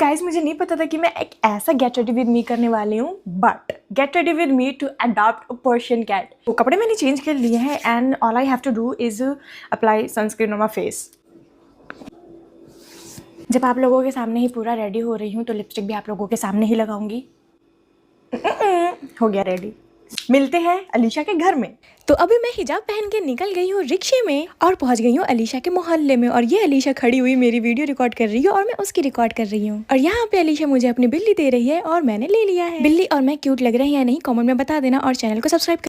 Guys मुझे नहीं पता था कि मैं एक ऐसा गेट रेडी विद मी करने वाली हूँ, but get ready with me to adopt a Persian cat. तो कपड़े मैंने चेंज कर लिए हैं and all I have to do is apply sunscreen on my face. जब आप लोगों के सामने ही पूरा रेडी हो रही हूँ तो लिपस्टिक भी आप लोगों के सामने ही लगाऊंगी। हो गया रेडी। मिलते हैं अलीशा के घर में। तो अभी मैं हिजाब पहन के निकल गई हूँ रिक्शे में और पहुंच गई हूँ अलीशा के मोहल्ले में। और ये अलीशा खड़ी हुई मेरी वीडियो रिकॉर्ड कर रही है और मैं उसकी रिकॉर्ड कर रही हूँ। और यहाँ पे अलीशा मुझे अपनी बिल्ली दे रही है और मैंने ले लिया है। बिल्ली और मैं क्यूट लग रही है या नहीं कमेंट में बता देना और चैनल को सब्सक्राइब